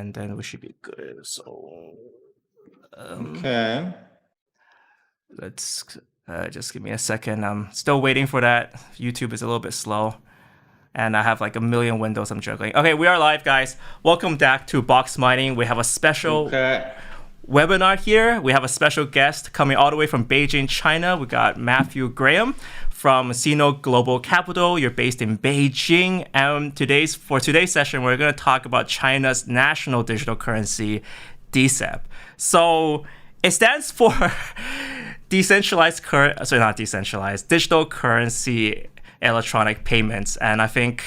and then we should be good. So Okay. let's just give me a second. I'm still waiting for that. YouTube is a little bit slow, and I have like a million windows I'm juggling. Okay, we are live, guys. Welcome back to Box Mining. We have a special webinar here. We have a special guest coming all the way from Beijing, China. We got Matthew Graham from Sino Global Capital. You're based in Beijing. And for today's session, we're going to talk about China's national digital currency, DCEP. So it stands for digital currency electronic payments. And I think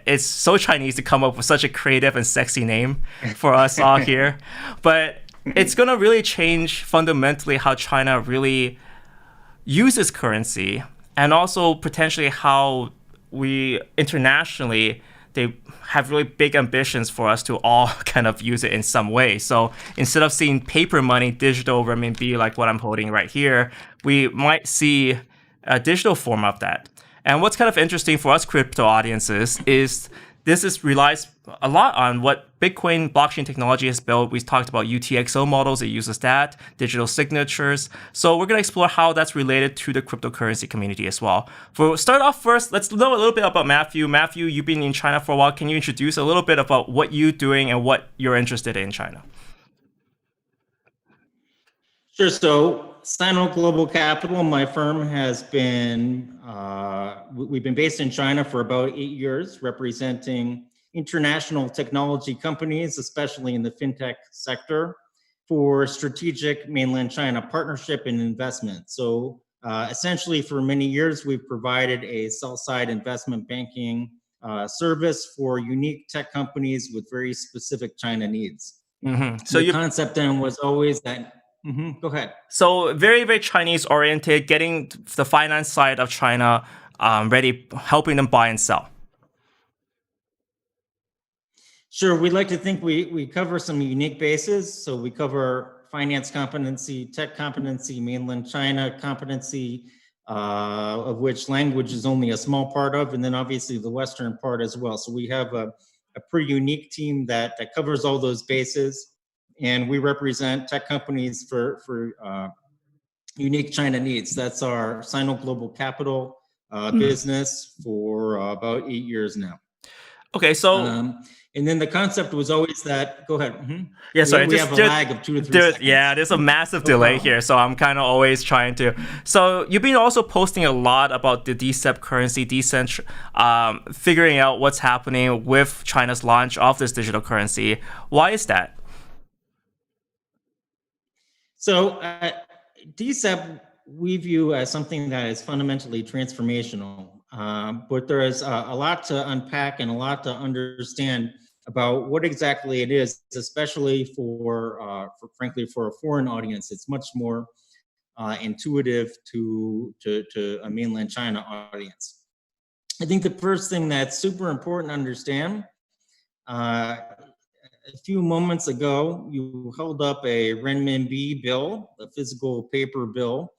it's so Chinese to come up with such a creative and sexy name for us all here. But it's going to really change fundamentally how China really uses currency, and also potentially how we internationally, they have really big ambitions for us to all kind of use it in some way. So instead of seeing paper money, digital renminbi, like what I'm holding right here, we might see a digital form of that. And what's kind of interesting for us crypto audiences is relies a lot on what Bitcoin blockchain technology has built. We talked about UTXO models. It uses that, digital signatures. So we're going to explore how that's related to the cryptocurrency community as well. For start off first, let's know a little bit about Matthew. Matthew, you've been in China for a while. Can you introduce a little bit about what you're doing and what you're interested in China? Sure. So Sino Global Capital, my firm, has been, we've been based in China for about 8 years, representing international technology companies, especially in the fintech sector, for strategic mainland China partnership and investment. So essentially for many years, we've provided a sell-side investment banking service for unique tech companies with very specific China needs. Mm-hmm. So the concept then was always that. Mm-hmm. Go ahead. So very, very Chinese oriented, getting the finance side of China ready, helping them buy and sell. Sure. We'd like to think we cover some unique bases. So we cover finance competency, tech competency, mainland China competency, of which language is only a small part of, and then obviously the Western part as well. So we have a pretty unique team that covers all those bases. And we represent tech companies for unique China needs. That's our Sino Global Capital business for about 8 years now. Okay, so and then the concept was always that. Go ahead. Mm-hmm. Yeah, sorry. We have a lag of 2 to 3 seconds. Yeah, there's a massive delay here, so I'm kind of always trying to. So you've been also posting a lot about the DCEP currency, figuring out what's happening with China's launch of this digital currency. Why is that? So DCEP we view as something that is fundamentally transformational, but there is a lot to unpack and a lot to understand about what exactly it is, especially for frankly, for a foreign audience. It's much more intuitive to a mainland China audience. I think the first thing that's super important to understand, a few moments ago, you held up a renminbi bill, a physical paper bill,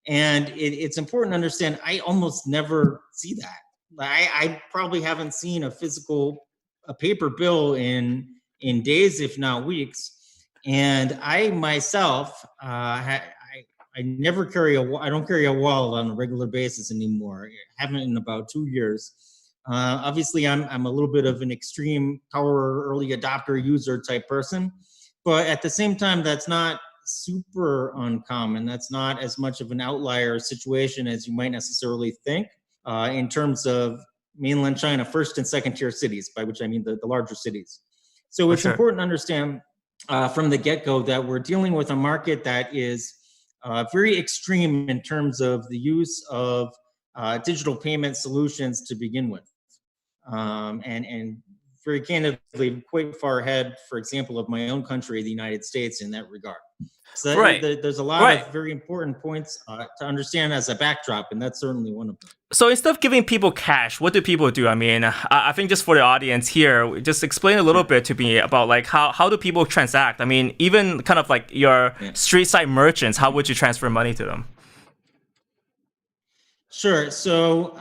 and it's important to understand, I almost never see that. I probably haven't seen a paper bill in days, if not weeks. And I myself, I never I don't carry a wallet on a regular basis anymore. I haven't in about 2 years. Obviously, I'm a little bit of an extreme power early adopter user type person, but at the same time, that's not super uncommon. That's not as much of an outlier situation as you might necessarily think in terms of mainland China first and second tier cities, by which I mean the larger cities. So it's important to understand from the get-go that we're dealing with a market that is very extreme in terms of the use of digital payment solutions to begin with. And very candidly, quite far ahead, for example, of my own country, the United States, in that regard. So there's a lot of very important points to understand as a backdrop, and that's certainly one of them. So instead of giving people cash, what do people do? I mean, I think just for the audience here, just explain a little bit to me about like how do people transact? I mean, even kind of like your street side merchants, how would you transfer money to them? Sure. So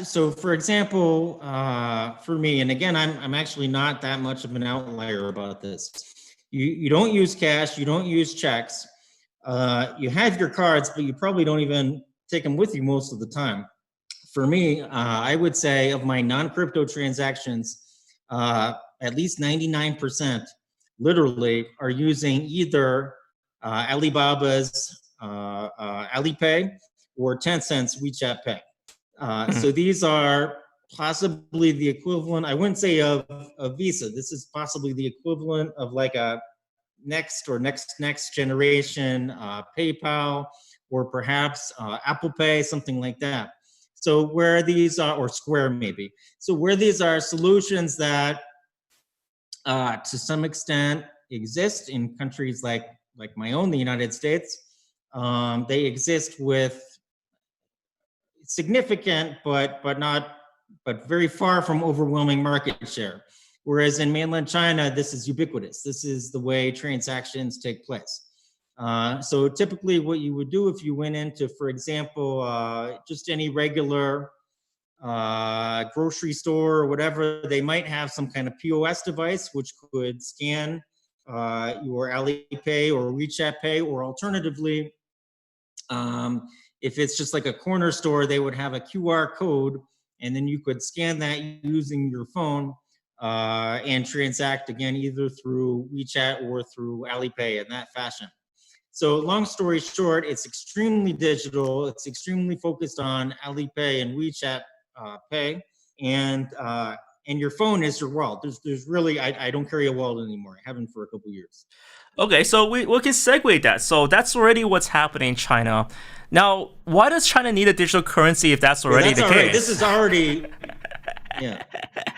so for example, for me, and again, I'm actually not that much of an outlier about this. You don't use cash, you don't use checks. You have your cards, but you probably don't even take them with you most of the time. For me, I would say of my non-crypto transactions, at least 99% literally are using either Alibaba's Alipay or Tencent's WeChat Pay. Mhm. So these are possibly the equivalent, I wouldn't say of Visa. This is possibly the equivalent of like a next generation PayPal, or perhaps Apple Pay, something like that. So where these are, or Square maybe. So where these are solutions that to some extent exist in countries like my own, the United States. They exist with significant, but very far from overwhelming market share. Whereas in mainland China, this is ubiquitous. This is the way transactions take place. So typically, what you would do if you went into, for example, just any regular grocery store or whatever, they might have some kind of POS device which could scan your Alipay or WeChat Pay, or alternatively, um, if it's just like a corner store, they would have a QR code, and then you could scan that using your phone and transact again either through WeChat or through Alipay in that fashion. So long story short, it's extremely digital. It's extremely focused on Alipay and WeChat Pay, and your phone is your wallet. There's really I don't carry a wallet anymore. I haven't for a couple years. Okay, so we can segue that. So that's already what's happening in China. Now, why does China need a digital currency if that's Yeah, already that's the all right. This case? is already yeah.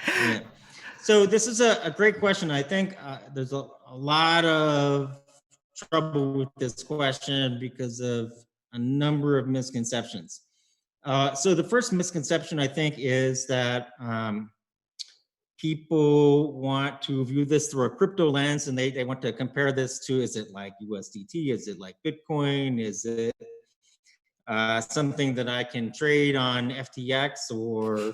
Yeah. So this is a great question. I think there's a lot of trouble with this question because of a number of misconceptions. So the first misconception, I think, is that people want to view this through a crypto lens, and they want to compare this to, is it like USDT? Is it like Bitcoin? Is it something that I can trade on FTX or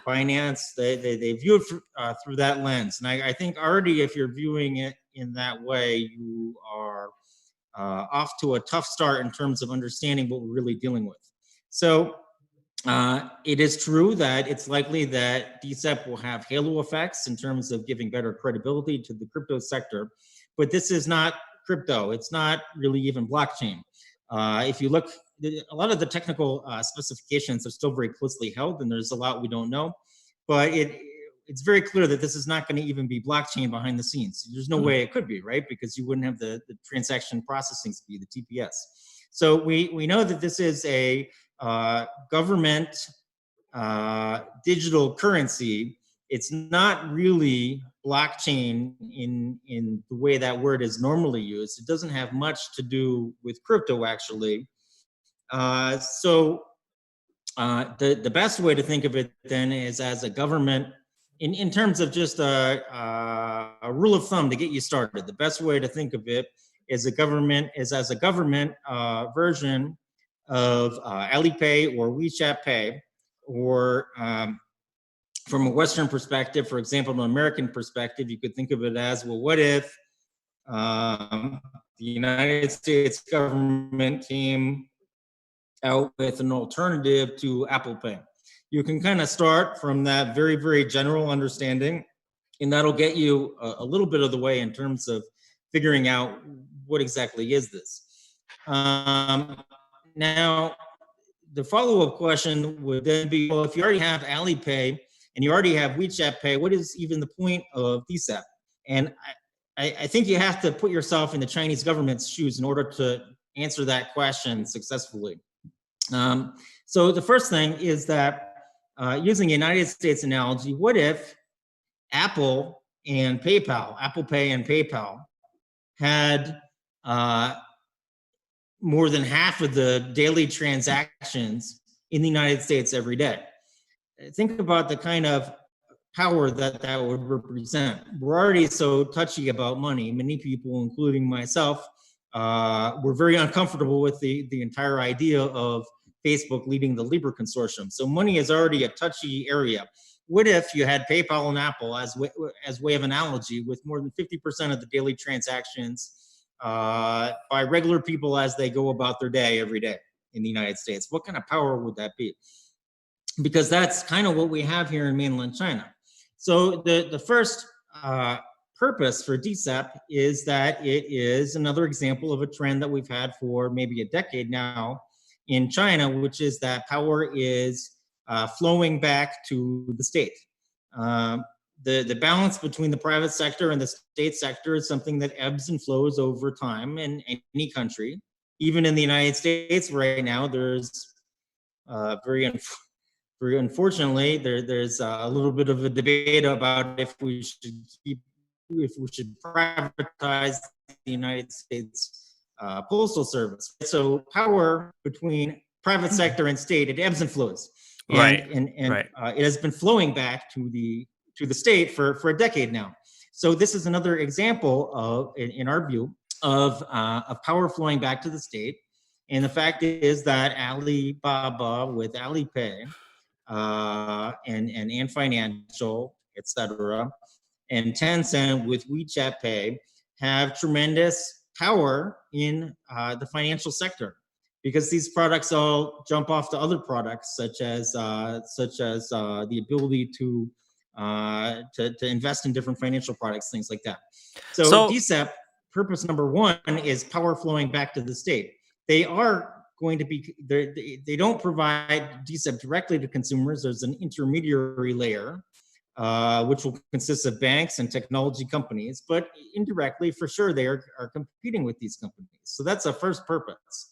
Binance? They view it through that lens, and I think already if you're viewing it in that way, you are off to a tough start in terms of understanding what we're really dealing with. So it is true that it's likely that DCEP will have halo effects in terms of giving better credibility to the crypto sector, but this is not crypto. It's not really even blockchain. If you look, a lot of the technical specifications are still very closely held, and there's a lot we don't know. But it's very clear that this is not going to even be blockchain behind the scenes. There's no way it could be, right? Because you wouldn't have the transaction processing speed, the TPS. So we know that this is a government digital currency. It's not really blockchain in the way that word is normally used. It doesn't have much to do with crypto, actually. The best way to think of it then is as a government, in terms of just a rule of thumb to get you started. The best way to think of it is as a government version of Alipay or WeChat Pay, or from a Western perspective, for example, an American perspective, you could think of it as, well, what if the United States government came out with an alternative to Apple Pay? You can kind of start from that very, very general understanding, and that'll get you a little bit of the way in terms of figuring out what exactly is this. Now, the follow-up question would then be, well, if you already have Alipay and you already have WeChat Pay, what is even the point of DCEP? And I think you have to put yourself in the Chinese government's shoes in order to answer that question successfully. So the first thing is that using a United States analogy, what if Apple Pay and PayPal had more than half of the daily transactions in the United States every day? Think about the kind of power that would represent. We're already so touchy about money. Many people, including myself, were very uncomfortable with the entire idea of Facebook leading the Libra consortium. So money is already a touchy area. What if you had PayPal and Apple as way of analogy, with more than 50% of the daily transactions by regular people as they go about their day every day in the United States? What kind of power would that be? Because that's kind of what we have here in mainland China. So the first purpose for DCEP is that it is another example of a trend that we've had for maybe a decade now in China, which is that power is flowing back to the state. The balance between the private sector and the state sector is something that ebbs and flows over time in any country. Even in the United States right now, there's very unfortunately, there's a little bit of a debate about if we should privatize the United States Postal Service. So power between private sector and state, it ebbs and flows. And it has been flowing back to the state for a decade now. So this is another example of, in our view, of power flowing back to the state. And the fact is that Alibaba with Alipay and Ant Financial, etc., and Tencent with WeChat Pay have tremendous power in the financial sector, because these products all jump off to other products, such as the ability to invest in different financial products, things like that. So DCEP, purpose number one is power flowing back to the state. They are going to be, they don't provide DCEP directly to consumers. There's an intermediary layer, which will consist of banks and technology companies, but indirectly, for sure, they are competing with these companies. So that's a first purpose.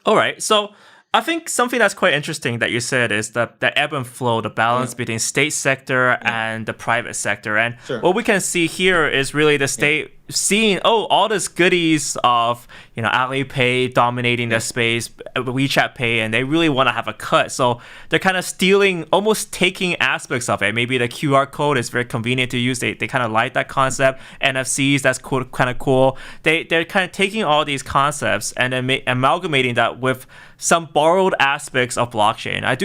All right. So I think something that's quite interesting that you said is the ebb and flow, the balance between state sector and the private sector. And what we can see here is really the state seeing, all these goodies of, Alipay dominating the space, WeChat Pay, and they really want to have a cut. So they're kind of stealing, almost taking aspects of it. Maybe the QR code is very convenient to use. They kind of like that concept. NFCs, that's kind of cool. They're kind of taking all these concepts and then amalgamating that with some borrowed aspects of blockchain. I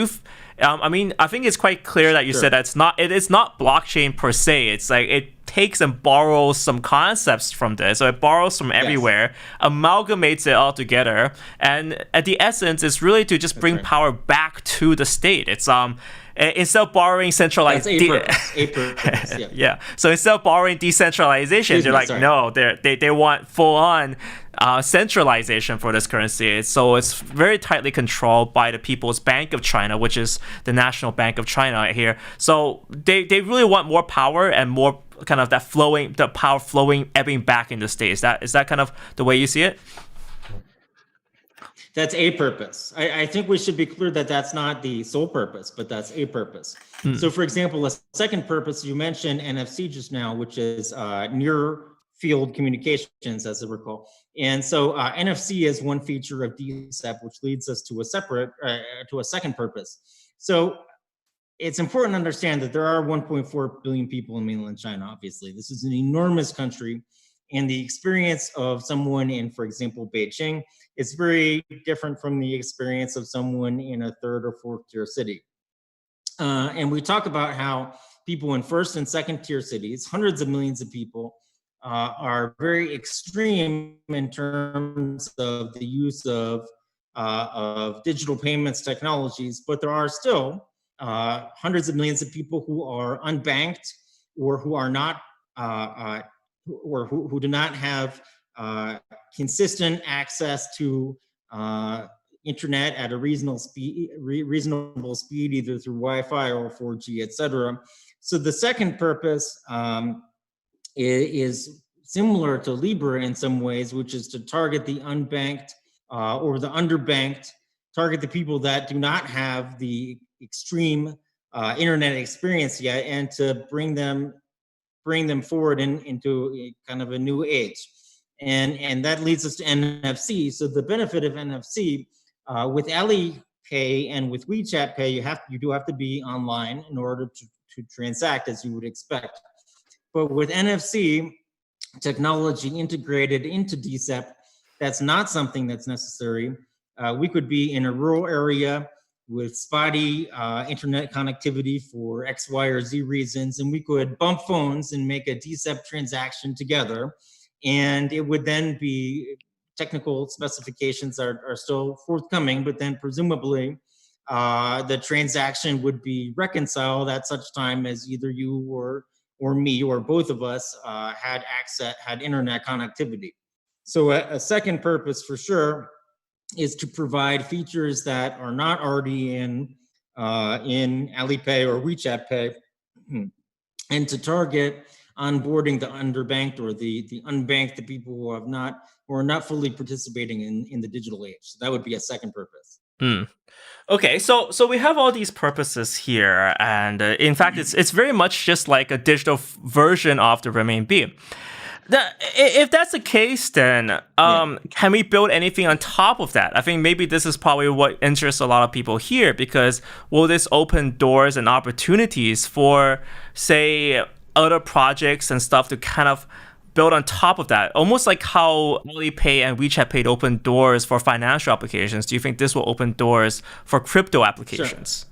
think it's quite clear that you said that it is not blockchain per se. It's like it takes and borrows some concepts from this. So it borrows from everywhere, amalgamates it all together, and at the essence, it's really to just bring power back to the state. It's instead of borrowing centralized, So instead of borrowing decentralization, they're like, no, they want full on centralization for this currency. So it's very tightly controlled by the People's Bank of China, which is the National Bank of China here. So they really want more power and more kind of the power flowing, ebbing back in the state. Is that kind of the way you see it? That's a purpose. I think we should be clear that that's not the sole purpose, but that's a purpose. So, for example, a second purpose, you mentioned NFC just now, which is near field communications, as I recall. And so NFC is one feature of DCEP, which leads us to a second purpose. So it's important to understand that there are 1.4 billion people in mainland China, obviously. This is an enormous country. And the experience of someone in, for example, Beijing, is very different from the experience of someone in a third or fourth tier city. And we talk about how people in first and second tier cities, hundreds of millions of people, are very extreme in terms of the use of digital payments technologies, but there are still hundreds of millions of people who are unbanked or who are not or who do not have consistent access to internet at a reasonable speed, either through Wi-Fi or 4G, etc. So the second purpose is similar to Libra in some ways, which is to target the unbanked or the underbanked, target the people that do not have the extreme internet experience yet, and to bring them forward into a kind of a new age. And that leads us to NFC. So the benefit of NFC with Alipay and with WeChat Pay, you do have to be online in order to transact, as you would expect. But with NFC, technology integrated into DCEP, that's not something that's necessary. We could be in a rural area with spotty internet connectivity for X, Y, or Z reasons, and we could bump phones and make a DCEP transaction together. And it would then be, technical specifications are still forthcoming, but then presumably the transaction would be reconciled at such time as either you or me or both of us had internet connectivity. So a second purpose for sure is to provide features that are not already in Alipay or WeChat Pay, and to target onboarding the underbanked or the unbanked, the people who are not fully participating in the digital age. So that would be a second purpose. Okay, so we have all these purposes here, and in fact, it's very much just like a digital version of the renminbi. If that's the case, then can we build anything on top of that? I think maybe this is probably what interests a lot of people here, because will this open doors and opportunities for, say, other projects and stuff to kind of build on top of that, almost like how Alipay and WeChat Pay open doors for financial applications? Do you think this will open doors for crypto applications? Sure.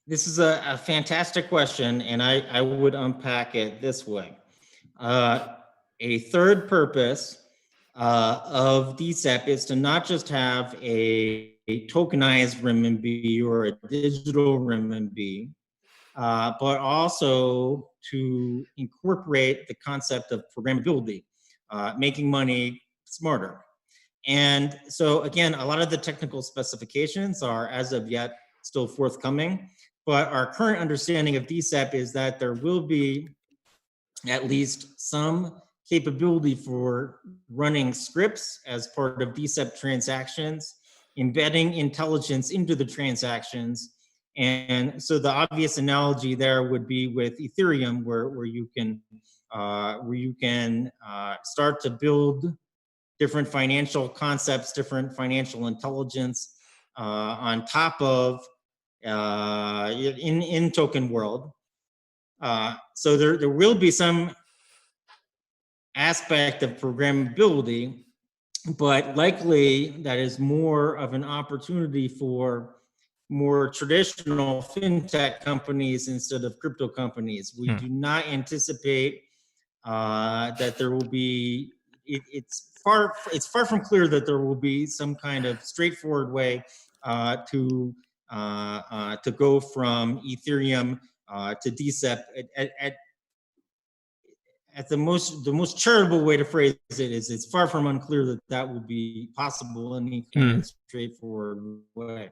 This is a fantastic question, and I would unpack it this way. A third purpose of DCEP is to not just have a tokenized renminbi or a digital renminbi, but also to incorporate the concept of programmability, making money smarter. And so again, a lot of the technical specifications are as of yet still forthcoming, but our current understanding of DCEP is that there will be at least some capability for running scripts as part of DCEP transactions, embedding intelligence into the transactions. And so the obvious analogy there would be with Ethereum, where you can start to build different financial concepts, different financial intelligence on top of in token world. So there will be some aspect of programmability, but likely that is more of an opportunity for more traditional fintech companies instead of crypto companies. We do not anticipate that there will be. It's far from clear that there will be some kind of straightforward way to go from Ethereum to DCEP. At the most charitable way to phrase it is, it's far from unclear that will be possible in any kind of straightforward way.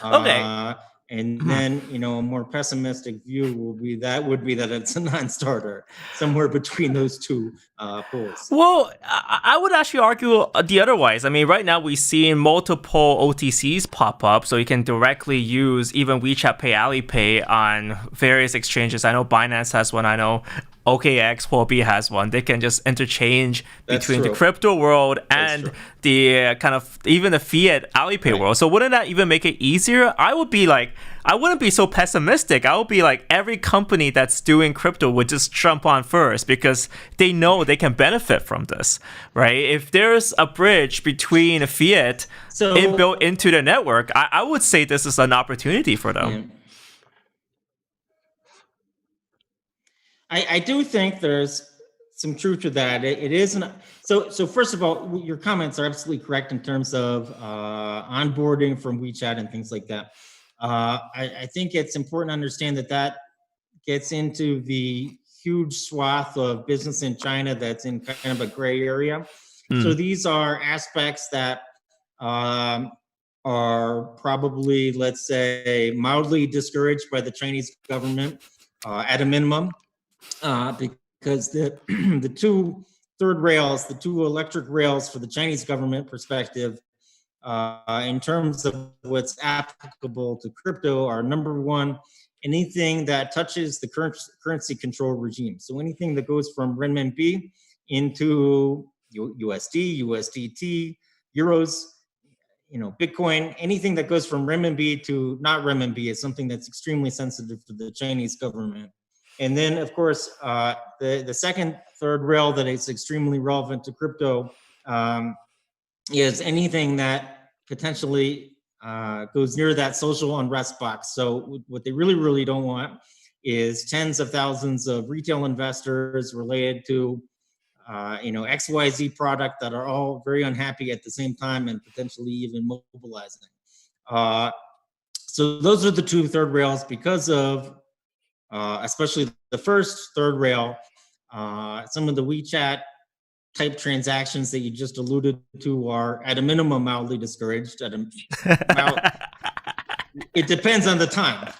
Okay. And then, a more pessimistic view would be that it's a non-starter, somewhere between those two poles. Well, I would actually argue the otherwise. I mean, right now we see multiple OTCs pop up, so you can directly use even WeChat Pay, Alipay on various exchanges. I know Binance has one. I know OKX, Huobi has one. They can just interchange between the crypto world and the kind of even the fiat Alipay world. So wouldn't that even make it easier? I wouldn't be so pessimistic. I would be like, every company that's doing crypto would just jump on first because they know they can benefit from this, right? If there's a bridge between a fiat inbuilt into the network, I would say this is an opportunity for them. Yeah. I do think there's some truth to that. It isn't. So first of all, your comments are absolutely correct in terms of onboarding from WeChat and things like that. I think it's important to understand that gets into the huge swath of business in China that's in kind of a gray area. So these are aspects that are probably, let's say, mildly discouraged by the Chinese government at a minimum. Because the two electric rails for the Chinese government perspective, in terms of what's applicable to crypto, are number one, anything that touches the currency control regime. So anything that goes from renminbi into USD, USDT, euros, Bitcoin, anything that goes from renminbi to not renminbi is something that's extremely sensitive to the Chinese government. And then, of course, the second, third rail that is extremely relevant to crypto is anything that potentially goes near that social unrest box. So what they really, really don't want is tens of thousands of retail investors related to XYZ product that are all very unhappy at the same time and potentially even mobilizing. So those are the two third rails because of especially the first third rail, some of the WeChat type transactions that you just alluded to are at a minimum mildly discouraged. It depends on the time.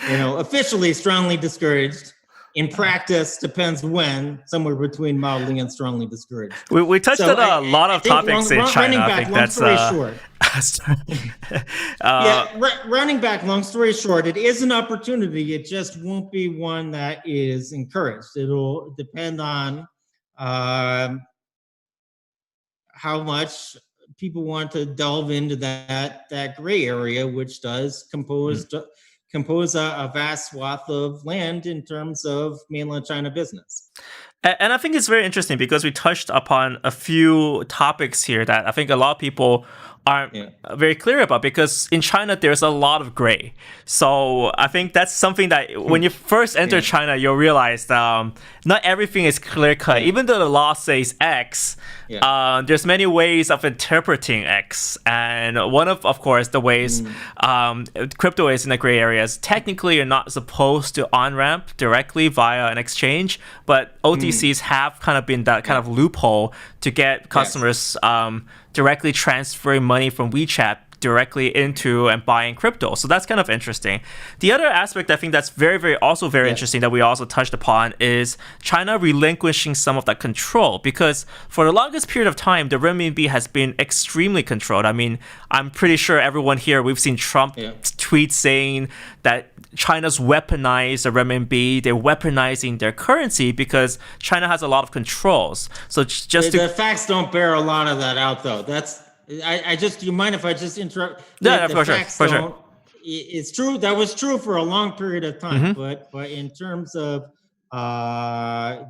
Officially strongly discouraged. In practice, depends when, somewhere between mildly and strongly discouraged. We touched on a lot of topics in China. I think that's short. Running back, long story short, it is an opportunity. It just won't be one that is encouraged. It'll depend on how much people want to delve into that gray area, which does compose a vast swath of land in terms of mainland China business. And I think it's very interesting because we touched upon a few topics here that I think a lot of people aren't very clear about, because in China there's a lot of gray. So I think that's something that when you first enter China, you'll realize not everything is clear cut. Even though the law says X, there's many ways of interpreting X. And one of course, the ways crypto is in the gray areas. Technically, you're not supposed to on-ramp directly via an exchange, but OTCs have kind of been that kind of loophole to get customers directly transferring money from WeChat directly into and buying crypto. So that's kind of interesting. The other aspect I think that's very interesting that we also touched upon is China relinquishing some of that control, because for the longest period of time, the renminbi has been extremely controlled. I mean, I'm pretty sure everyone here, we've seen Trump tweets saying that China's weaponized the renminbi, they're weaponizing their currency because China has a lot of controls. So just the facts don't bear a lot of that out, though. Do you mind if I just interrupt? For sure. It's true. That was true for a long period of time, but in terms of the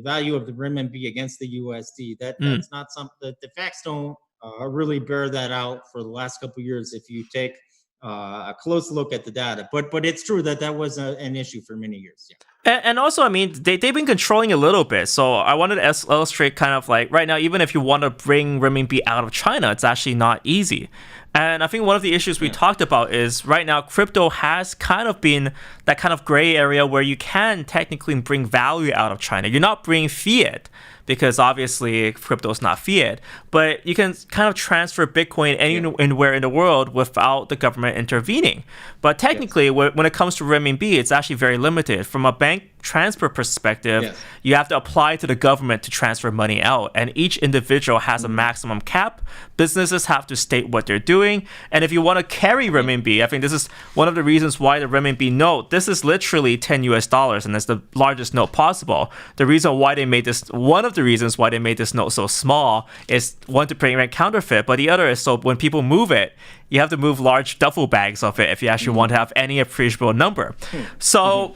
value of the renminbi against the USD, that's not something that the facts don't really bear that out for the last couple of years if you take a close look at the data. But it's true that was an issue for many years. And also, I mean, they've been controlling a little bit. So I wanted to illustrate kind of like right now, even if you want to bring renminbi out of China, it's actually not easy. And I think one of the issues we talked about is right now, crypto has kind of been that kind of gray area where you can technically bring value out of China. You're not bringing fiat, because obviously crypto is not fiat, but you can kind of transfer Bitcoin anywhere in the world without the government intervening. But technically, when it comes to renminbi, it's actually very limited. From a bank transfer perspective, you have to apply to the government to transfer money out, and each individual has a maximum cap. Businesses have to state what they're doing, and if you want to carry renminbi, I think this is one of the reasons why the renminbi note, this is literally $10, and it's the largest note possible. The reason why they made this, one of the reasons why they made this note so small is one, to prevent counterfeit, but the other is so when people move it, you have to move large duffel bags of it if you actually want to have any appreciable number. So,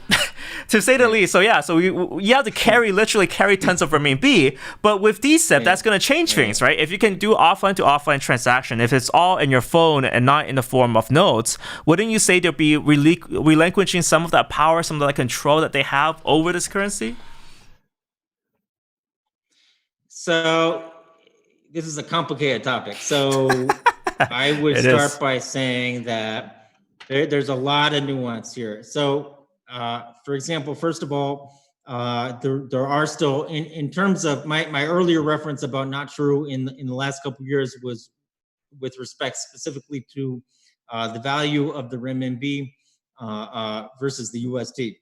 to say the least, so you have to literally carry tons of renminbi. But with DCEP, that's going to change things, right? If you can do offline to offline transaction, if it's all in your phone and not in the form of notes, wouldn't you say they'll be relinquishing some of that power, some of that control that they have over this currency? So, this is a complicated topic. So, I would start by saying that there's a lot of nuance here. So, for example, first of all, there are still, in terms of my earlier reference about not true in the last couple of years was with respect specifically to the value of the renminbi versus the USD.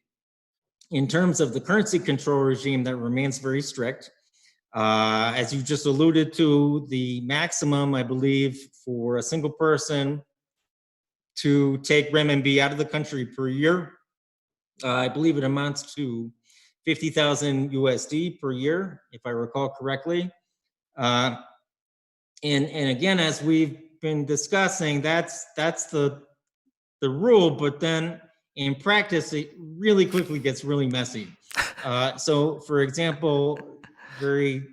In terms of the currency control regime, that remains very strict. As you just alluded to, the maximum, I believe, for a single person to take renminbi out of the country per year, I believe it amounts to 50,000 USD per year, if I recall correctly. And again, as we've been discussing, that's the rule. But then, in practice, it really quickly gets really messy. So, for example, very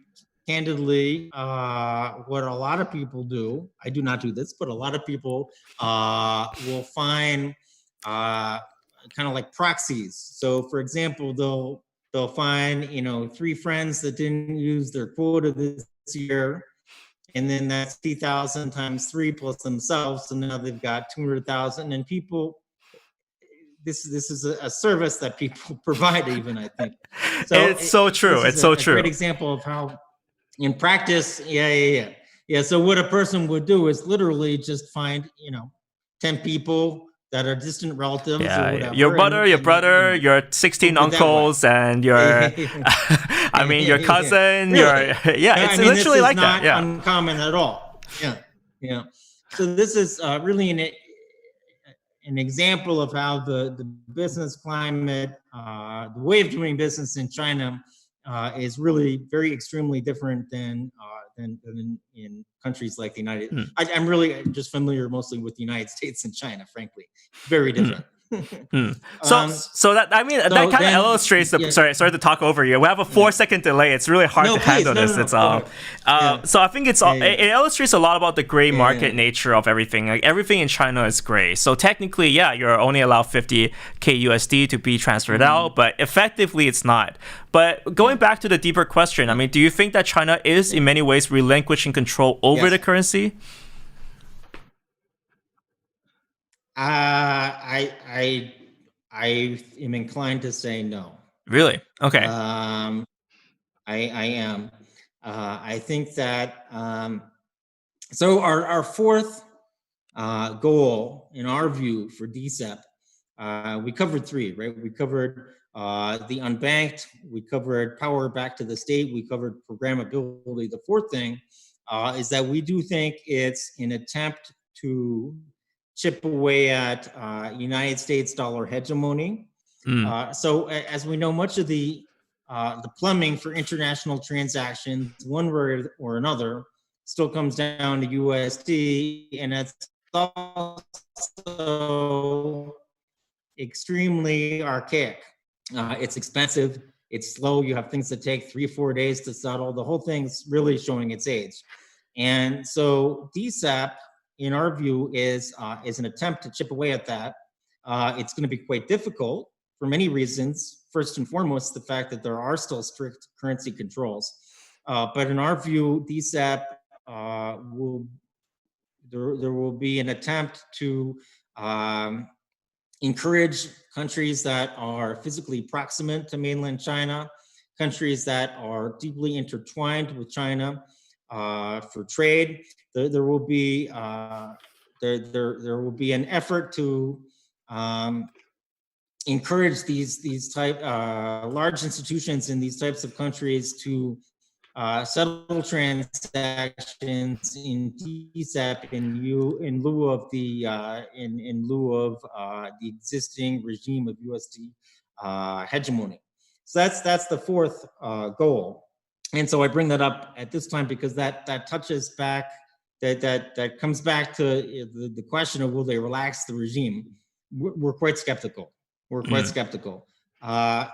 candidly, what a lot of people do, I do not do this, but a lot of people will find kind of like proxies. So, for example, they'll find 3 friends that didn't use their quota this year, and then that's 50,000 times 3 plus themselves, and now they've got 200,000. And people, this is a service that people provide, even, I think. So it's so true. It's so true. A great example of how, in practice, yeah. So what a person would do is literally just find 10 people that are distant relatives or whatever. Your brother, your 16 uncles, and your, I mean, your cousin, really? It's literally like that. Yeah. This is not uncommon at all. Yeah. So this is really an example of how the business climate, the way of doing business in China is really very extremely different than in countries like the United. I'm really just familiar mostly with the United States and China, frankly. Very different. So that, I mean, that kind of illustrates the. Sorry to talk over you. We have a 4-second delay. It's really hard to handle this. It's so I think it illustrates a lot about the gray market nature of everything. Like everything in China is gray. So technically, you're only allowed 50K USD to be transferred out, but effectively it's not. But going back to the deeper question, I mean, do you think that China is in many ways relinquishing control over the currency? I am inclined to say no. Really? Okay. I am. I think that so our fourth goal, in our view, for DCEP, we covered 3, right? We covered the unbanked, we covered power back to the state, we covered programmability. The fourth thing is that we do think it's an attempt to chip away at United States dollar hegemony. So as we know, much of the plumbing for international transactions, one way or another, still comes down to USD, and it's also extremely archaic. It's expensive, it's slow, you have things that take 3-4 days to settle. The whole thing's really showing its age. And so DCEP, in our view, is an attempt to chip away at that. It's going to be quite difficult for many reasons. First and foremost, the fact that there are still strict currency controls. But in our view, DCEP there will be an attempt to encourage countries that are physically proximate to mainland China, countries that are deeply intertwined with China for trade. There will be there will be an effort to encourage these type large institutions in these types of countries to settle transactions in DCEP in lieu of the existing regime of USD hegemony. So that's the fourth goal. And so I bring that up at this time because that touches back, that comes back to the question of will they relax the regime? We're quite skeptical. We're quite skeptical. I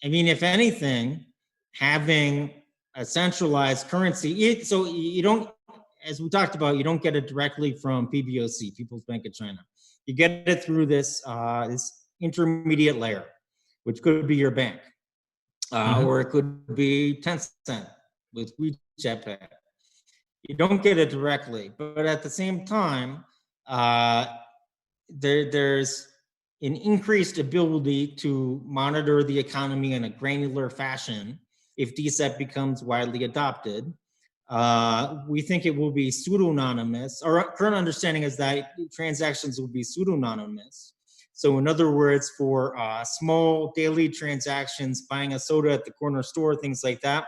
mean, if anything, having a centralized currency, so you don't, as we talked about, you don't get it directly from PBOC, People's Bank of China. You get it through this intermediate layer, which could be your bank. Or it could be Tencent with WeChat Pay. You don't get it directly, but at the same time, there's an increased ability to monitor the economy in a granular fashion if DCEP becomes widely adopted. We think it will be pseudonymous. Our current understanding is that transactions will be pseudonymous. So in other words, for small daily transactions, buying a soda at the corner store, things like that,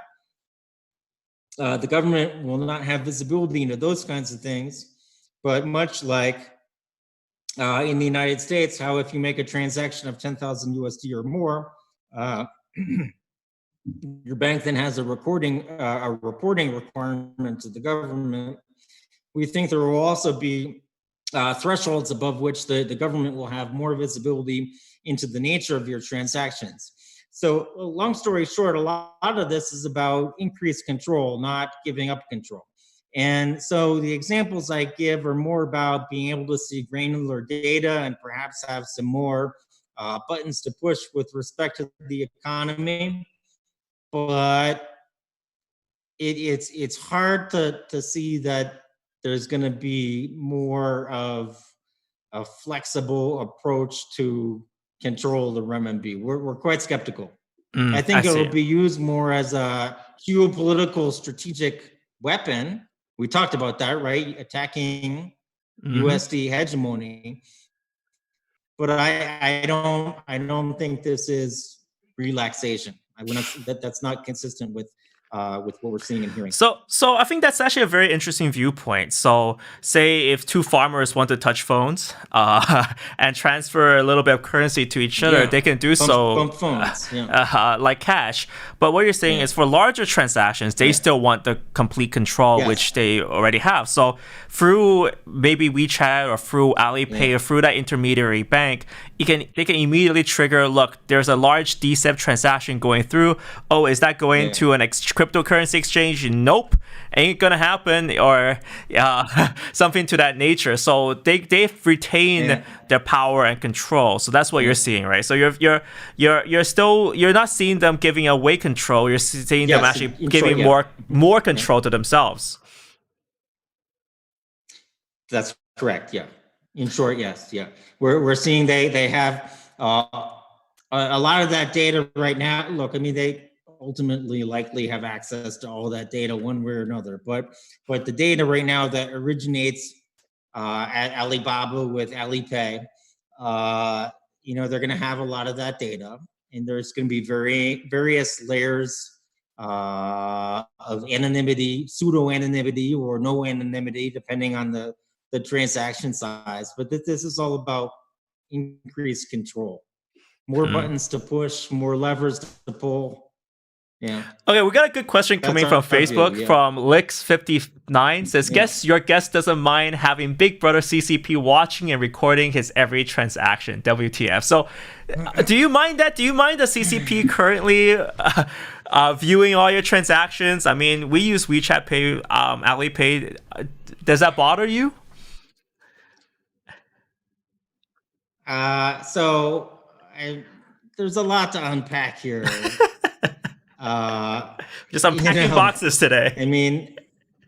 the government will not have visibility into those kinds of things. But much like in the United States, how if you make a transaction of 10,000 USD or more, your bank then has a reporting requirement to the government. We think there will also be thresholds above which the government will have more visibility into the nature of your transactions. So long story short, a lot of this is about increased control, not giving up control. And so the examples I give are more about being able to see granular data and perhaps have some more buttons to push with respect to the economy. But it's hard to see that there's going to be more of a flexible approach to control the renminbi. We're quite skeptical. I think it will be used more as a geopolitical strategic weapon. We talked about that, right? Attacking USD hegemony. But I don't think this is relaxation. That's not consistent with what we're seeing and hearing. So I think that's actually a very interesting viewpoint. So say if two farmers want to touch phones and transfer a little bit of currency to each other, they can do bump phones, like cash. But what you're saying is for larger transactions, they still want the complete control, which they already have. So through maybe WeChat or through Alipay or through that intermediary bank, they can immediately trigger, look, there's a large DCEP transaction going through. Oh, is that going to an cryptocurrency exchange? Nope, ain't gonna happen, or something to that nature. So they've retained their power and control. So that's what you're seeing, right? So you're not seeing them giving away control. You're seeing them actually giving more control to themselves. That's correct. Yeah. In short, yes. Yeah. We're seeing they have a lot of that data right now. Look, I mean, they ultimately likely have access to all that data one way or another. But the data right now that originates at Alibaba with Alipay, they're going to have a lot of that data, and there's going to be various layers of anonymity, pseudo anonymity, or no anonymity, depending on the transaction size. But this is all about increased control, more buttons to push, more levers to pull. Yeah. Okay, we got a good question coming from Facebook from Lix59. Says, your guest doesn't mind having Big Brother CCP watching and recording his every transaction. WTF. So do you mind that? Do you mind the CCP currently viewing all your transactions? I mean, we use WeChat Pay, Alipay. Does that bother you? There's a lot to unpack here. Just unpacking boxes today. I mean,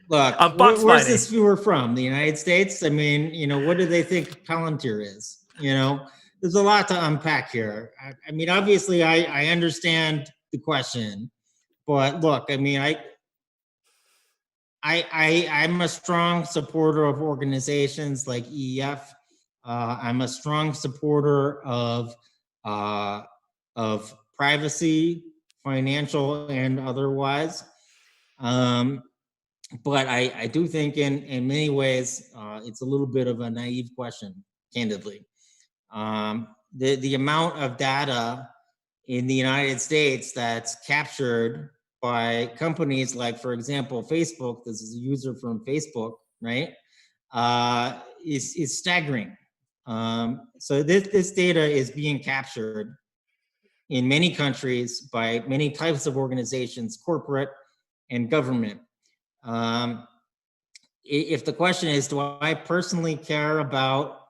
look, where's this viewer from? The United States? I mean, what do they think Palantir is? There's a lot to unpack here. I mean, obviously, I understand the question, but look, I mean, I'm a strong supporter of organizations like EEF. I'm a strong supporter of privacy, financial and otherwise. But I do think in many ways, it's a little bit of a naive question, candidly. The amount of data in the United States that's captured by companies like, for example, Facebook, this is a user from Facebook, right, is staggering. So this data is being captured in many countries by many types of organizations, corporate and government. If the question is, do I personally care about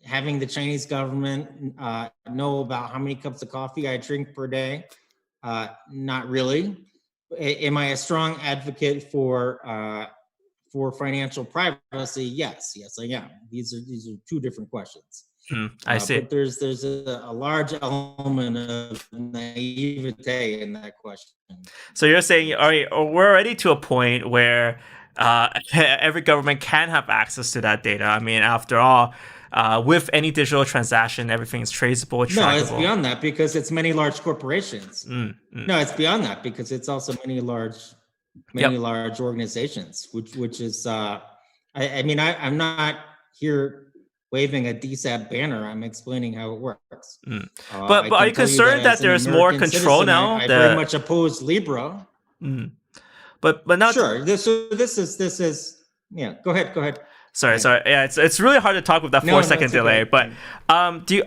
having the Chinese government know about how many cups of coffee I drink per day? Not really. Am I a strong advocate for financial privacy? Yes, I am. These are two different questions. I see. But there's a large element of naivete in that question. So you're saying, all right, we're already to a point where every government can have access to that data. I mean, after all, with any digital transaction, everything is traceable, trackable. No, it's beyond that because it's many large corporations. No, it's beyond that because it's also many large organizations, which is, I mean, I'm not here waving a DCEP banner. I'm explaining how it works. But are you concerned that there's more control now? I very much oppose Libra. But not sure. This is yeah. Go ahead. Sorry. Yeah, it's really hard to talk with that No, 4 second it's delay. okay. But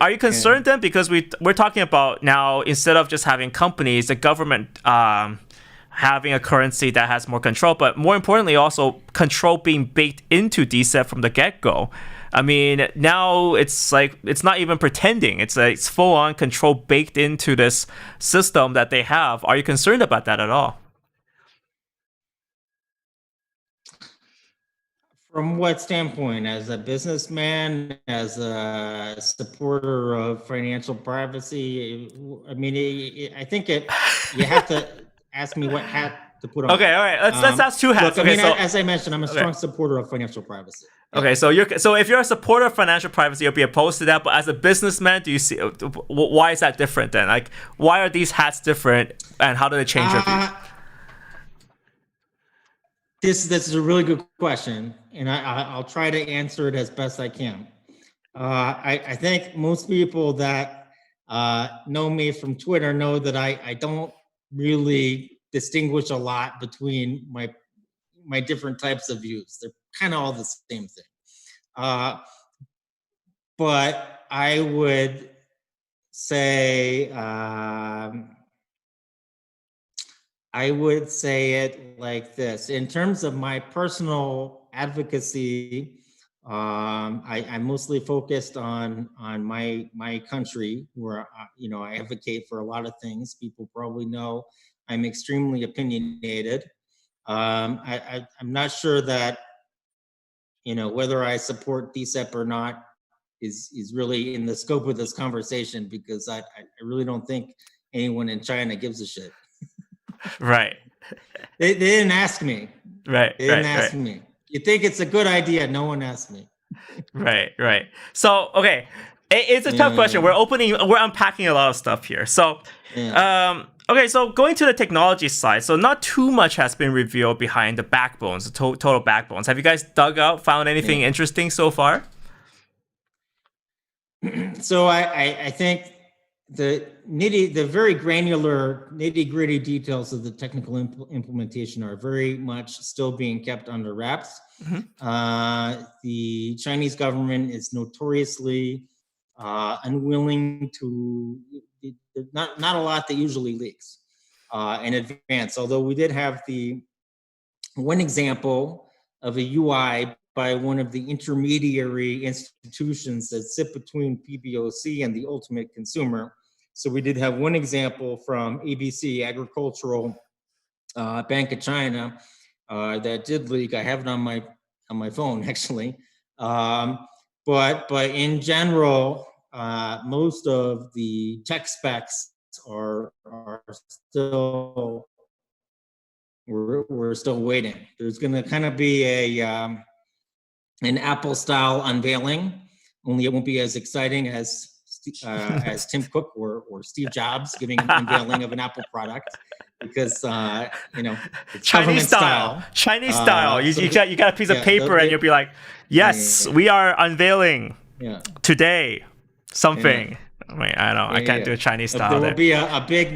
are you concerned then, because we're talking about now, instead of just having companies, the government having a currency that has more control, but more importantly also control being baked into DCEP from the get go. I mean, now it's like it's not even pretending. It's like it's full on control baked into this system that they have. Are you concerned about that at all? From what standpoint? As a businessman, as a supporter of financial privacy? I mean, I think you have to ask me what hat to put on. Okay, all right. Let's ask two hats. Look, I Okay, mean, so as I mentioned, I'm a okay. strong supporter of financial privacy. Yeah. Okay, so if you're a supporter of financial privacy, you'll be opposed to that. But as a businessman, do you see why is that different then? Like, why are these hats different, and how do they change your view? This is a really good question, and I'll try to answer it as best I can. I think most people that know me from Twitter know that I don't really distinguish a lot between my different types of views. They're kind of all the same thing. But I would say it like this. In terms of my personal advocacy, I'm mostly focused on my country, where I advocate for a lot of things. People probably know I'm extremely opinionated. I'm not sure that whether I support DCEP or not is really in the scope of this conversation, because I really don't think anyone in China gives a shit. Right. They didn't ask me. Right. They didn't ask me. You think it's a good idea? No one asked me. Right. So, okay, it's a tough question. We're unpacking a lot of stuff here. So, okay, so going to the technology side, so not too much has been revealed behind the backbones, the total backbones. Have you guys dug out, found anything interesting so far? So I think the very granular nitty-gritty details of the technical implementation are very much still being kept under wraps. The Chinese government is notoriously unwilling to, not a lot that usually leaks in advance. Although we did have the one example of a UI by one of the intermediary institutions that sit between PBOC and the ultimate consumer. So we did have one example from ABC, Agricultural Bank of China, that did leak. I have it on my phone actually, but in general, most of the tech specs are still. We're still waiting. There's going to kind of be an Apple style unveiling, only it won't be as exciting as Tim Cook or Steve Jobs giving an unveiling of an Apple product, because it's Chinese style. Chinese style. You got a piece of paper and you'll be like, yes, we are unveiling today something. I mean, I don't know. I can't do a Chinese style. There will be a big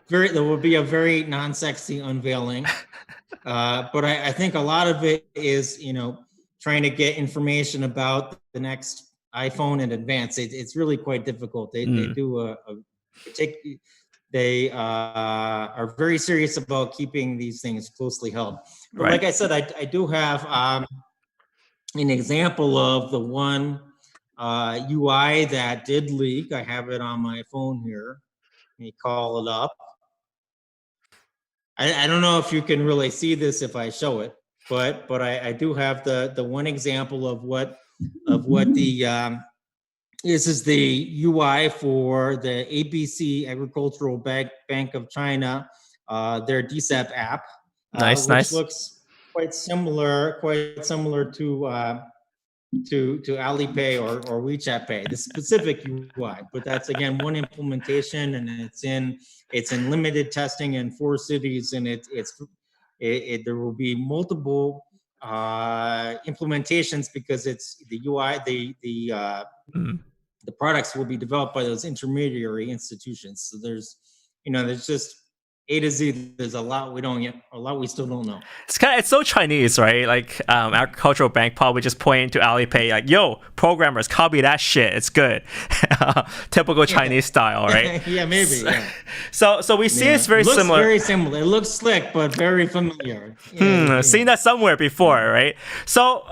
there will be a very non-sexy unveiling, but I think a lot of it is trying to get information about the next iPhone in advance. It's really quite difficult. They do they are very serious about keeping these things closely held. But like I said, I do have an example of the one UI that did leak. I have it on my phone here. Let me call it up. I don't know if you can really see this if I show it, but I do have the one example of what the this is the UI for the ABC Agricultural Bank of China, their DCEP app, which looks quite similar to Alipay or WeChat Pay, the specific UI. But that's again one implementation, and it's in limited testing in 4 cities, and there will be multiple implementations, because it's the UI, the products will be developed by those intermediary institutions. So there's just A to Z. There's a lot we still don't know. It's so Chinese, right? Like agricultural bank probably just pointing to Alipay, like, "Yo, programmers, copy that shit. It's good." Typical Chinese style, right? Yeah, maybe. Yeah. So we see it's very similar. Very similar. It looks slick, but very familiar. Seen that somewhere before, right? So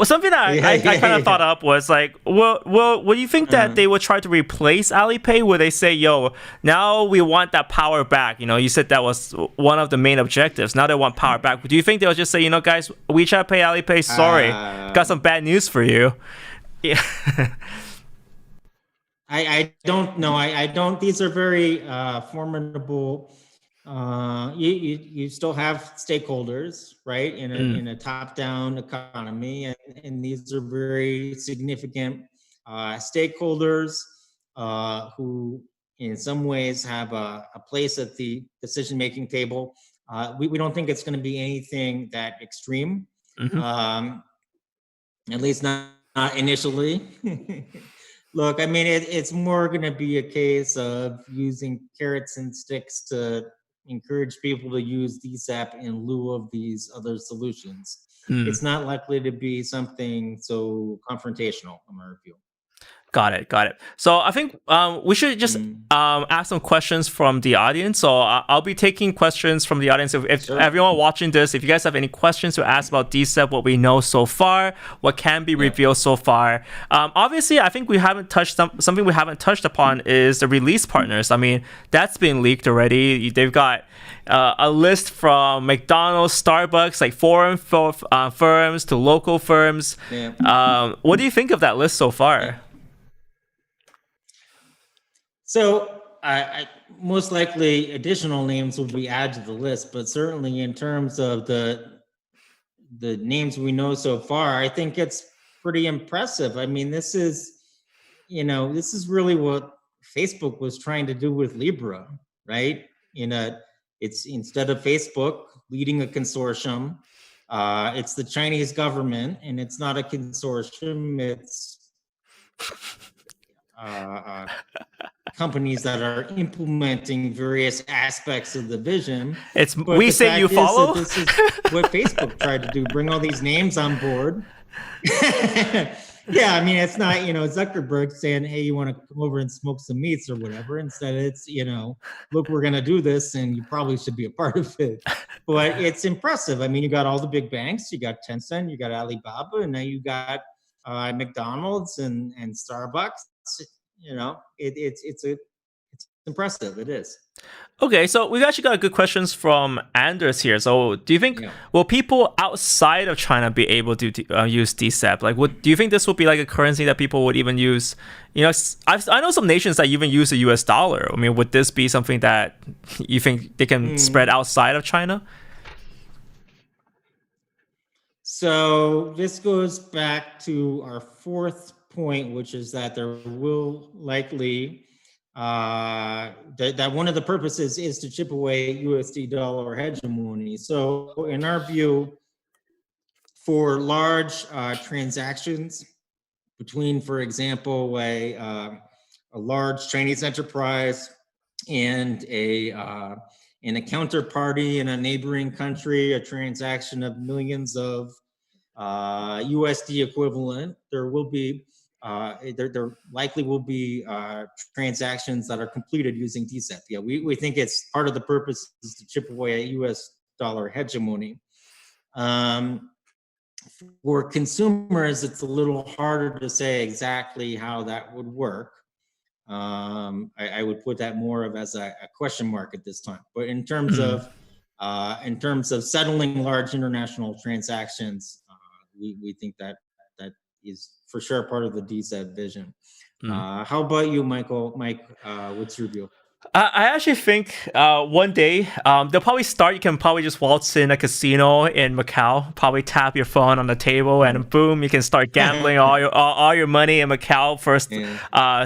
something that I kind of thought up was like, well, do you think that they would try to replace Alipay? Would they say, "Yo, now we want that power back"? You said that was one of the main objectives. Now they want power back. Do you think they'll just say, guys, WeChat Pay, Alipay, sorry, got some bad news for you? Yeah. I don't know. I don't. These are very formidable. You still have stakeholders, right, in a top-down economy, and these are very significant stakeholders who, in some ways, have a place at the decision-making table. We don't think it's going to be anything that extreme, at least not initially. Look, I mean, it's more going to be a case of using carrots and sticks to encourage people to use DCEP in lieu of these other solutions. It's not likely to be something so confrontational, in my view. Got it. So I think we should just ask some questions from the audience. So I'll be taking questions from the audience. If Sure. everyone watching this, if you guys have any questions to ask about DCEP, what we know so far, what can be revealed so far. Obviously, I think we haven't touched something we haven't touched upon is the release partners. I mean, that's been leaked already. They've got a list from McDonald's, Starbucks, like foreign firms to local firms. Yeah. What do you think of that list so far? So I most likely additional names will be added to the list, but certainly in terms of the names we know so far, I think it's pretty impressive. I mean, this is really what Facebook was trying to do with Libra, right? It's instead of Facebook leading a consortium, it's the Chinese government, and it's not a consortium, it's companies that are implementing various aspects of the vision. We say you follow? This is what Facebook tried to do, bring all these names on board. Yeah, I mean, it's not, Zuckerberg saying, "Hey, you want to come over and smoke some meats or whatever?" Instead, it's, "Look, we're going to do this and you probably should be a part of it." But it's impressive. I mean, you got all the big banks, you got Tencent, you got Alibaba, and now you got McDonald's and Starbucks. It's impressive. It is. Okay, so we've actually got good questions from Anders here. So do you think, will people outside of China be able to use DCEP? Like, do you think this will be like a currency that people would even use? I know some nations that even use the US dollar. I mean, would this be something that you think they can spread outside of China? So this goes back to our fourth point, which is that there will likely that one of the purposes is to chip away USD dollar hegemony. So in our view, for large transactions between, for example, a large Chinese enterprise and a counterparty in a neighboring country, a transaction of millions of USD equivalent, there will be there likely will be transactions that are completed using DCEP. Yeah, we think it's part of the purpose is to chip away at US dollar hegemony. For consumers, it's a little harder to say exactly how that would work. I would put that more of as a question mark at this time. But in terms of settling large international transactions, we think that is for sure part of the DCEP vision. How about you, Michael? Mike, what's your view? I actually think one day they'll probably start. You can probably just waltz in a casino in Macau, probably tap your phone on the table, and boom, you can start gambling all your money in Macau first,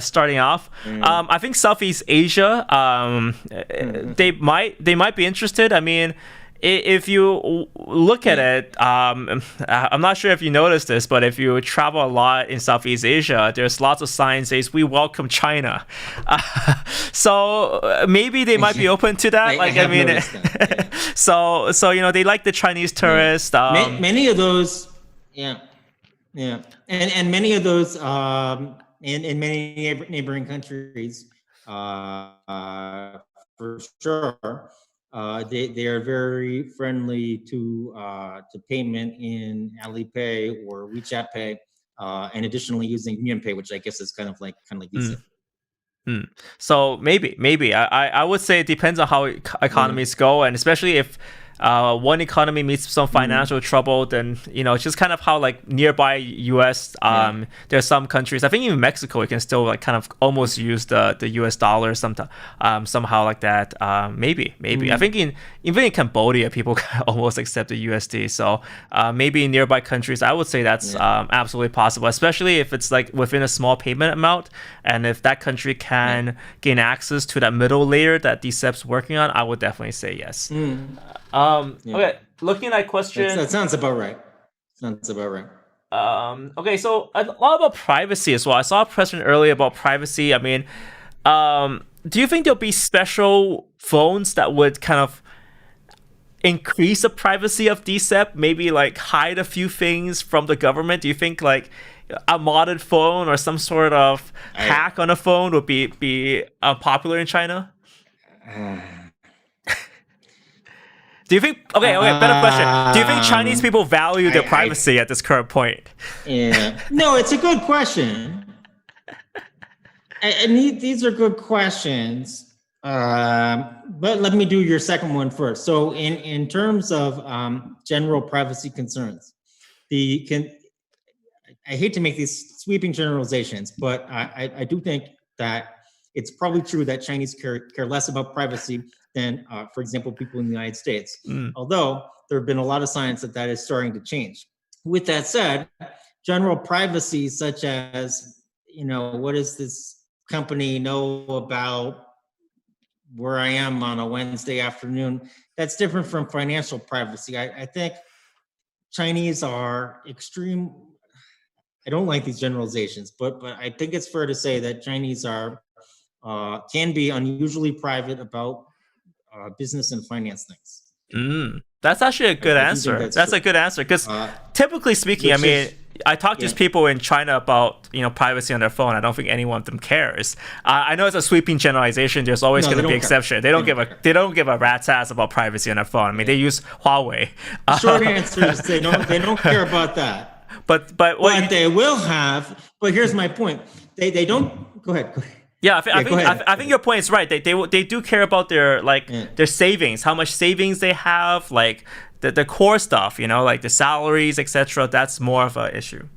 starting off. I think Southeast Asia, they might be interested. I mean, if you look at it, I'm not sure if you noticed this, but if you travel a lot in Southeast Asia, there's lots of signs says we welcome China. So maybe they might be open to that. So you know, they like the Chinese tourists. Many of those, and many of those in many neighboring countries, for sure. They are very friendly to payment in Alipay or WeChat Pay, and additionally using UnionPay, which I guess is kind of like DCEP. So maybe I would say it depends on how economies go, and especially if one economy meets some financial trouble, then you know, it's just kind of how like nearby US, there's some countries, I think even Mexico, you can still like kind of almost use the US dollar somehow like that. Maybe I think even in Cambodia people almost accept the USD. So maybe in nearby countries, I would say that's absolutely possible, especially if it's like within a small payment amount, and if that country can gain access to that middle layer that DCEP's working on, I would definitely say yes. Okay, looking at question. That sounds about right. Okay, so a lot about privacy as well. I saw a question earlier about privacy. I mean, do you think there'll be special phones that would kind of increase the privacy of DCEP? Maybe like hide a few things from the government? Do you think like a modded phone or some sort of hack on a phone would be popular in China? Do you think? Okay. Better question. Do you think Chinese people value their privacy at this current point? Yeah. No, it's a good question. And these are good questions. But let me do your second one first. So, in terms of general privacy concerns, I hate to make these sweeping generalizations, but I do think that it's probably true that Chinese care less about privacy than, for example, people in the United States. Although there have been a lot of signs that is starting to change. With that said, general privacy, such as, you know, what does this company know about where I am on a Wednesday afternoon? That's different from financial privacy. I think Chinese are extreme. I don't like these generalizations, but I think it's fair to say that Chinese can be unusually private about business and finance things. That's actually a good answer. That's a good answer because typically speaking, I mean, I talk to people in China about, you know, privacy on their phone. I don't think any one of them cares. I know it's a sweeping generalization. There's always going to be exception. They don't give a rat's ass about privacy on their phone. I mean, they use Huawei. Short answer is they don't care about that. But what they will have. But here's my point. They don't. Go ahead. Yeah, I think your point is right. They do care about their their savings, how much savings they have, like the core stuff, you know, like the salaries, etc. That's more of an issue.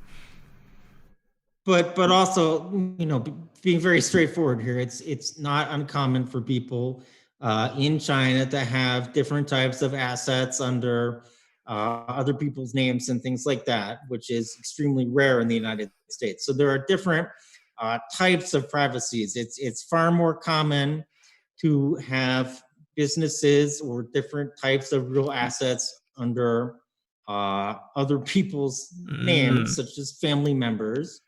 But also, you know, being very straightforward here, it's not uncommon for people in China to have different types of assets under other people's names and things like that, which is extremely rare in the United States. So there are different types of privacies. It's far more common to have businesses or different types of real assets under other people's names, such as family members,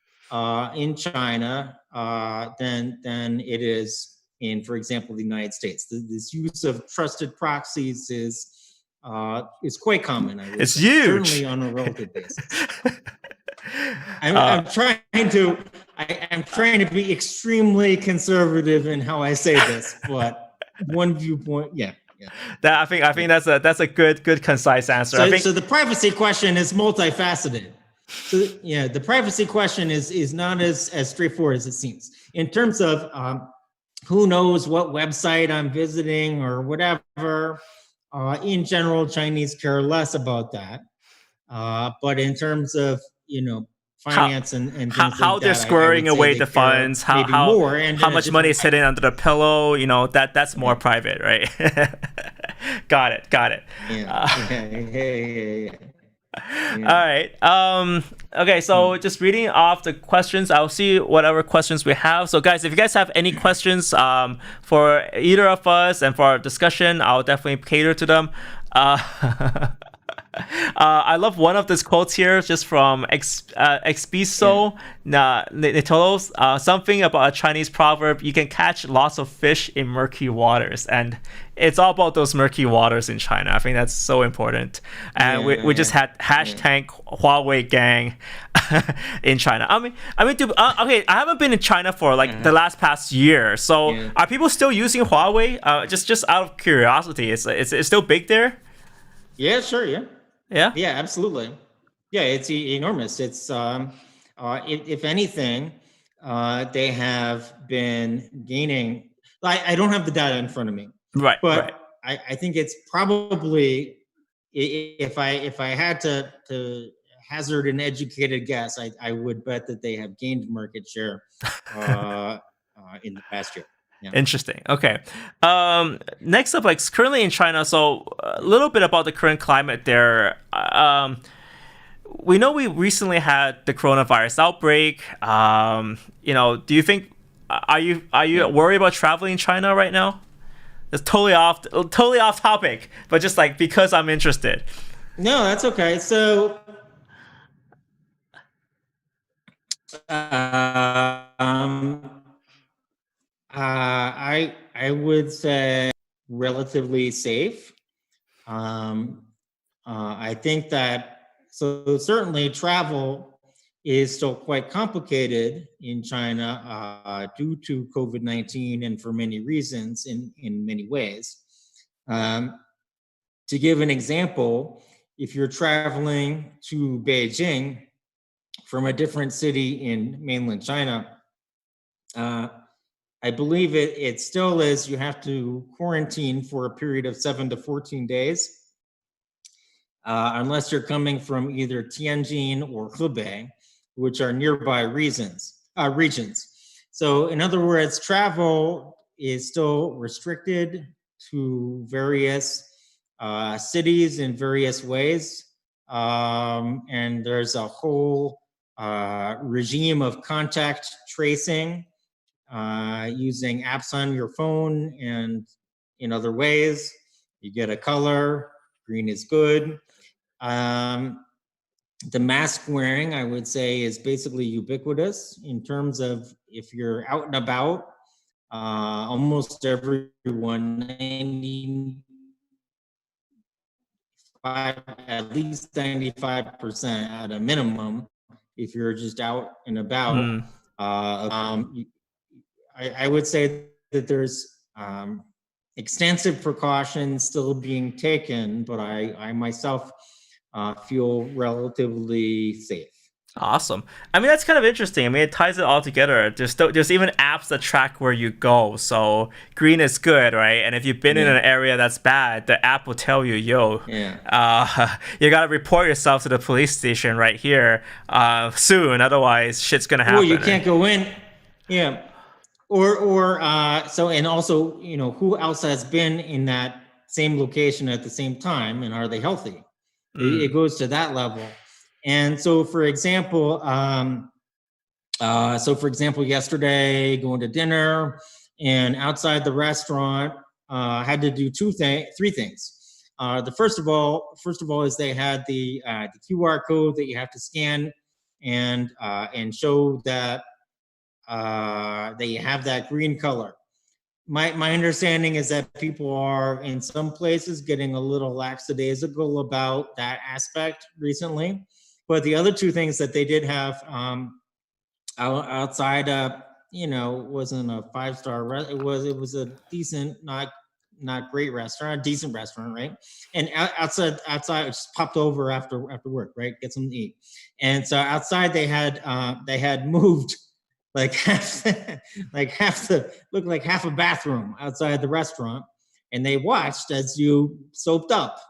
in China than it is in, for example, the United States. This use of trusted proxies is quite common. It's huge, certainly on a relative basis. I'm trying to be extremely conservative in how I say this, but one viewpoint, That I think that's a good concise answer. So the privacy question is multifaceted. So the privacy question is not as straightforward as it seems. In terms of who knows what website I'm visiting or whatever, in general, Chinese care less about that. But in terms of, you know, finance and things how like they're that, squaring away the funds, how much money is hidden under the pillow, you know, that's more private, right? Got it. All right. Okay, so just reading off the questions, I'll see whatever questions we have. So guys, if you guys have any questions for either of us and for our discussion, I'll definitely cater to them. Uh, I love one of these quotes here, just from Expiso Nitolos, something about a Chinese proverb: "You can catch lots of fish in murky waters," and it's all about those murky waters in China. I think that's so important. And we just had hashtag Huawei gang in China. Dude, okay, I haven't been in China for like the past year. So are people still using Huawei? Just out of curiosity, it's still big there? Yeah, sure, yeah. Yeah. Yeah, absolutely. Yeah, it's enormous. It's if anything, they have been gaining. I don't have the data in front of me, Right. but Right. I think it's probably, if I had to hazard an educated guess, I would bet that they have gained market share in the past year. Yeah. Interesting. Okay. Next up, like currently in China, so a little bit about the current climate there. We know we recently had the coronavirus outbreak. Do you think are you worried about traveling in China right now? It's totally off topic, but just like because I'm interested. No, that's okay. So, I would say relatively safe. I think that, so certainly travel is still quite complicated in China due to COVID-19 and for many reasons in many ways. To give an example, if you're traveling to Beijing from a different city in mainland China, I believe it still is, you have to quarantine for a period of 7 to 14 days, unless you're coming from either Tianjin or Hebei, which are nearby regions. So in other words, travel is still restricted to various cities in various ways. And there's a whole regime of contact tracing using apps on your phone and in other ways. You get a color, green is good. The mask wearing, I would say, is basically ubiquitous in terms of if you're out and about, almost everyone, at least 95% at a minimum, if you're just out and about. I would say that there's extensive precautions still being taken, but I myself feel relatively safe. Awesome. I mean, that's kind of interesting. I mean, it ties it all together. There's even apps that track where you go. So green is good, right? And if you've been in an area that's bad, the app will tell you, yo, you got to report yourself to the police station right here soon. Otherwise, shit's going to happen. Well, you can't go in. Yeah. Or so, and also, who else has been in that same location at the same time, and are they healthy? It goes to that level. And so, for example, yesterday going to dinner, and outside the restaurant, had to do three things. The first of all is they had the QR code that you have to scan and show that you have that green color. My understanding is that people are in some places getting a little lackadaisical about that aspect recently. But the other two things that they did have outside, wasn't a 5-star. It was a decent, not great restaurant, decent restaurant, right? And outside, just popped over after work, right? Get something to eat. And so outside they had moved like half looked like half a bathroom outside the restaurant, and they watched as you soaped up.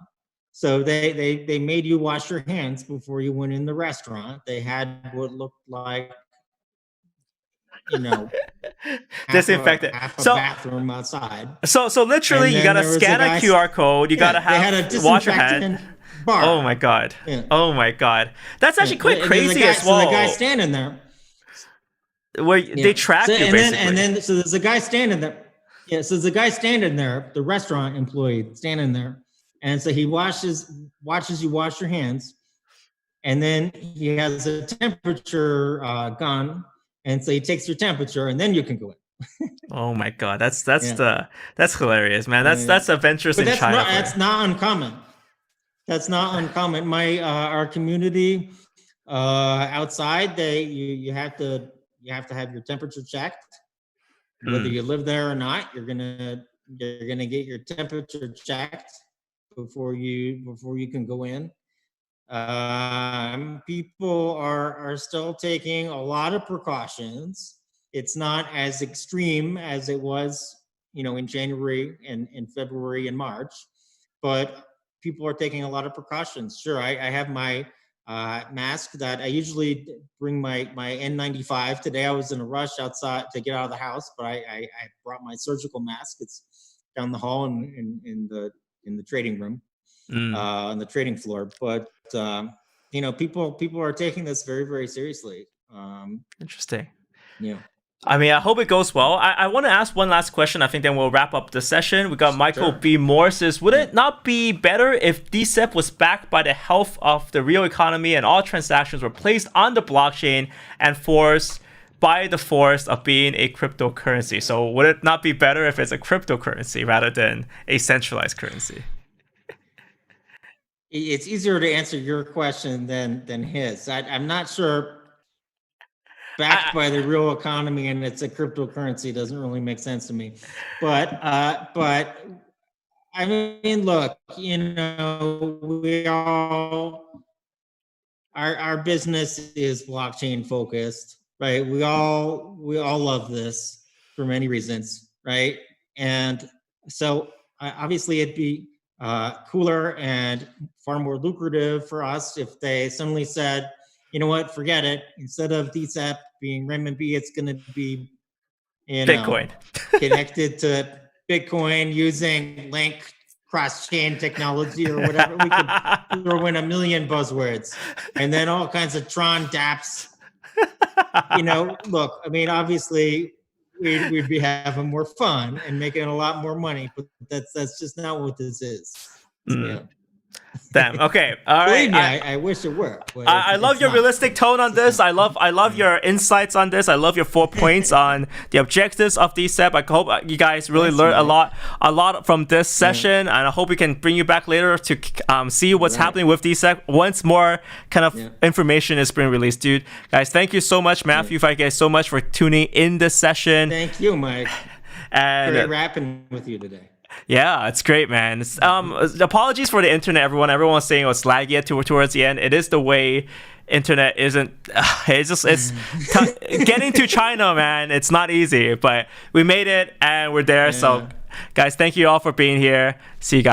So they made you wash your hands before you went in the restaurant. They had what looked like, disinfectant. Half a bathroom outside. So literally, you gotta scan a QR code. You gotta wash your hands. Bar. Oh my god. Yeah. Oh my god. That's actually quite crazy as well. So the guy standing there, where they track you basically. So there's a guy standing there. Yeah. So there's a guy standing there, the restaurant employee standing there, And so he watches you wash your hands, and then he has a temperature gun, and so he takes your temperature, and then you can go in. Oh my God, that's hilarious, man. That's adventurous but in China. That's not uncommon. That's not uncommon. My our community outside, you have to have your temperature checked. Whether you live there or not, you're gonna get your temperature checked before you can go in. People are still taking a lot of precautions. It's not as extreme as it was, in January and in February and March, but people are taking a lot of precautions. Sure, I have my mask that I usually bring my N95. Today I was in a rush outside to get out of the house, but I brought my surgical mask. It's down the hall in the trading room, on the trading floor. But people are taking this very, very seriously. Interesting. Yeah. I mean, I hope it goes well. I want to ask one last question. I think then we'll wrap up the session. We got Michael B. Morse. Would it not be better if DCEP was backed by the health of the real economy and all transactions were placed on the blockchain and forced by the force of being a cryptocurrency? So would it not be better if it's a cryptocurrency rather than a centralized currency? It's easier to answer your question than his. I'm not sure. Backed by the real economy and it's a cryptocurrency doesn't really make sense to me. But I mean, look, we all our business is blockchain focused, right? We all love this for many reasons, right? And so obviously it'd be cooler and far more lucrative for us if they suddenly said, you know what, forget it. Instead of DCEP being renminbi, it's going to be, Bitcoin connected to Bitcoin using link cross-chain technology or whatever. We could throw in a million buzzwords and then all kinds of Tron dApps. Look, I mean, obviously we'd be having more fun and making a lot more money, but that's just not what this is. Yeah. Damn. Okay. All right. Believe me, I wish it were. I love your realistic tone on this. I love your insights on this. I love your 4 points on the objectives of DCEP. I hope you guys really learned a lot from this session, and I hope we can bring you back later to see what's happening with DCEP once more kind of information is being released. Dude, guys, thank you so much, Matthew. Thank you guys so much for tuning in this session. Thank you, Mike. And great rapping with you today. Yeah, it's great, man. Apologies for the internet, everyone. Everyone was saying it was laggy towards the end. It is the way internet isn't. It's getting to China, man. It's not easy, but we made it and we're there. So, guys, thank you all for being here. See you guys.